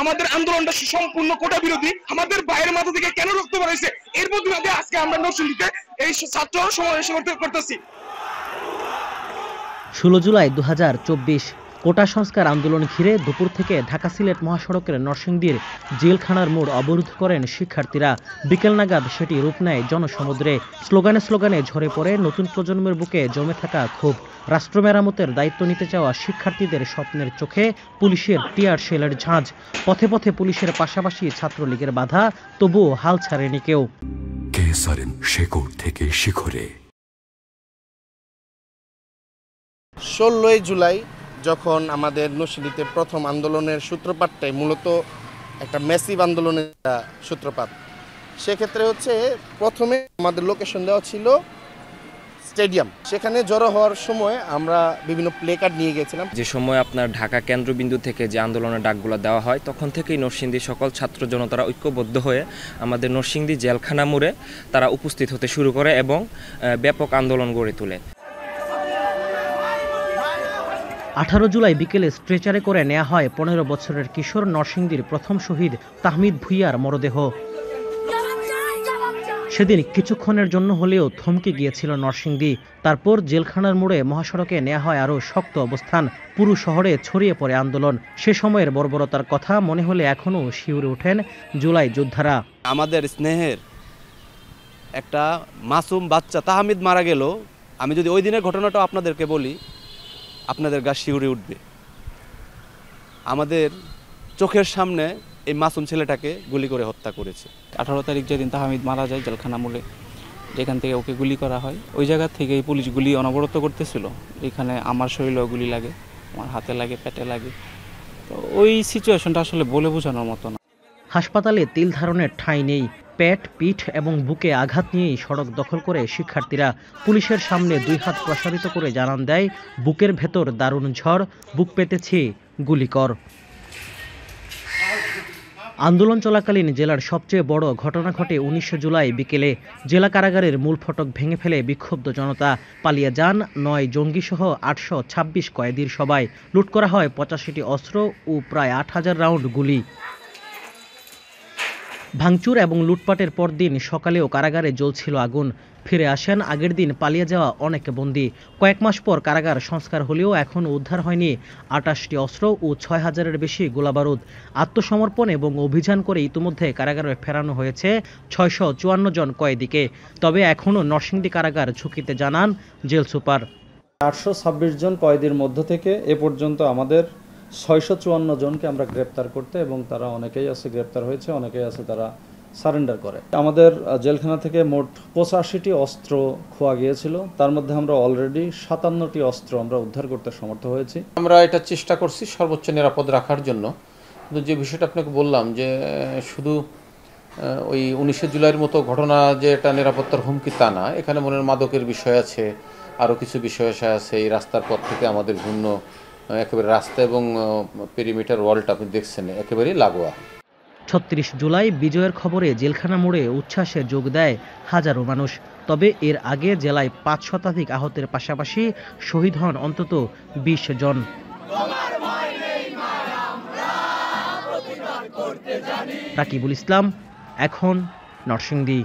আমাদের আন্দোলনটা সম্পূর্ণ কোটা বিরোধী, আমাদের বাইরের মাথা থেকে কেন রক্ত বেরোইছে এর প্রতিবাদে আজকে আমরা নরসিংদীতে এই ছাত্র সমাবেশ করতেছি। 16 জুলাই 2024 কোটা সংস্কার আন্দোলন ঘিরে দুপুর থেকে ঢাকা সিলেট মহাসড়কের নরসিংদীর জেলখানার মোড় অবরোধ করেন শিক্ষার্থীরা। বিকেল নাগাদ সেটি রূপ নেয় জনসমুদ্রে। স্লোগানে স্লোগানে ঝরে পড়ে নতুন প্রজন্মের বুকে জমে থাকা ক্ষোভ। রাষ্ট্র মেরামতের দায়িত্ব নিতে চাওয়া শিক্ষার্থীদের স্বপ্নের চোখে পুলিশের টিয়ার শেলের ঝাঁজ। পথে পথে পুলিশের পাশাপাশি ছাত্রলীগের বাধা, তবুও হাল ছাড়েনি কেউ। শেকড় থেকে শিখরে 16 জুলাই যখন আমাদের নরসিংদীতে প্রথম আন্দোলনের সূত্রপাতটাই মূলত একটা ম্যাসিভ আন্দোলনের সূত্রপাত, সেক্ষেত্রে হচ্ছে প্রথমে আমাদের লোকেশন দেওয়া ছিল স্টেডিয়াম। সেখানে জড়ো হওয়ার সময় আমরা বিভিন্ন প্লে কার্ড নিয়ে গেছিলাম। যে সময় আপনার ঢাকা কেন্দ্রবিন্দু থেকে যে আন্দোলনের ডাকগুলো দেওয়া হয়, তখন থেকেই নরসিংদী সকল ছাত্র জনতারা ঐক্যবদ্ধ হয়ে আমাদের নরসিংদী জেলখানা মোড়ে তারা উপস্থিত হতে শুরু করে এবং ব্যাপক আন্দোলন গড়ে তোলে। 18 জুলাই বিকেলে স্ট্রেচারে করে নেওয়া হয় 15 বছরের কিশোর নরসিংদীর প্রথম শহীদ তাহমিদ ভুঁইয়ার মরদেহ। সেদিন কিছুক্ষণের জন্য হলেও থমকে গিয়েছিল নরসিংদী। তারপর জেলখানার মোড়ে মহাসড়কে নেওয়া হয় আরও শক্ত অবস্থান। পুরো শহরে ছড়িয়ে পড়ে আন্দোলন। সে সময়ের বর্বরতার কথা মনে হলে এখনও শিউরে ওঠেন জুলাই যোদ্ধারা। আমাদের স্নেহের একটা মাসুম বাচ্চা তাহমিদ মারা গেল। আমি যদি ওই দিনের ঘটনাটা আপনাদেরকে বলি, আপনাদের গা শিউরে উঠবে। আমাদের চোখের সামনে এই মাসুম ছেলেটাকে গুলি করে হত্যা করেছে। 18 তারিখ যেদিন তাহমিদ মারা যায় জেলখানা মোড়ে, যেখান থেকে ওকে গুলি করা হয়, ওই জায়গা থেকেই পুলিশ গুলি অনবরত করতেছিল। এখানে আমার শরীরেও গুলি লাগে, আমার হাতে লাগে, পেটে লাগে। তো ওই সিচুয়েশনটা আসলে বলে বোঝানোর মতো না। হাসপাতালে তিল ধারণের ঠাঁই নেই। পেট, পিঠ এবং বুকে আঘাত নিয়েই সড়ক দখল করে শিক্ষার্থীরা। পুলিশের সামনে 2 হাত প্রসারিত করে জানান দেয়, বুকের ভেতর দারুণ ঝড়, বুক পেতেছে গুলিকর। আন্দোলন চলাকালীন জেলার সবচেয়ে বড় ঘটনা ঘটে 19 জুলাই বিকেলে। জেলা কারাগারের মূল ফটক ভেঙে ফেলে বিক্ষুব্ধ জনতা। পালিয়ে যান 9 জঙ্গিসহ 826 কয়েদির সবাই। লুট করা হয় 85টি অস্ত্র ও প্রায় 8000 রাউন্ড গুলি। ভাঙচুর এবং লুটপাটের পরদিন সকালেও কারাগারে জ্বলছিল আগুন। ফিরে আসেন আগের দিন পালিয়ে যাওয়া অনেক বন্দী। কয়েক মাস পর কারাগার সংস্কার হলেও এখনও উদ্ধার হয়নি 28টি অস্ত্র ও 6000-এর বেশি গোলাবারুদ। আত্মসমর্পণ এবং অভিযান করে ইতিমধ্যে কারাগারে ফেরানো হয়েছে 654 জন কয়েদিকে। তবে এখনও নরসিংদী কারাগার ঝুঁকিতে, জানান জেল সুপার। 826 জন কয়েদির মধ্য থেকে এ পর্যন্ত আমাদের 654 জনকে আমরা গ্রেপ্তার করতে, এবং তারা অনেকেই আছে গ্রেপ্তার হয়েছে, অনেকেই আছে তারা সারেন্ডার করে। আমাদের জেলখানা থেকে মোট 85টি অস্ত্র খোয়া গিয়েছিল। তার মধ্যে আমরা অলরেডি 57টি অস্ত্র আমরা উদ্ধার করতে সমর্থ হয়েছি। আমরা এটা চেষ্টা করছি সর্বোচ্চ নিরাপদ রাখার জন্য। কিন্তু যে বিষয়টা আপনাকে বললাম যে শুধু ওই 19 জুলাইয়ের মতো ঘটনা যে এটা নিরাপত্তার হুমকি তা না, এখানে মনের মাদকের বিষয় আছে, আরও কিছু বিষয় আছে। এই রাস্তার পর থেকে আমাদের ভিন্ন একেবারে রাস্তা এবং পেরিমিটার ওয়ালটা আপনি দেখছেন একেবারেই লাগোয়া। 36 জুলাই বিজয়ের খবরে জেলখানা মোড়ে উচ্ছ্বাসে যোগ দেয় হাজারো মানুষ। তবে এর আগে জেলায় 5 শতাধিক আহতের পাশাপাশি শহীদ হন অন্তত 20 জন। রাকিবুল ইসলাম, এখন নরসিংদী।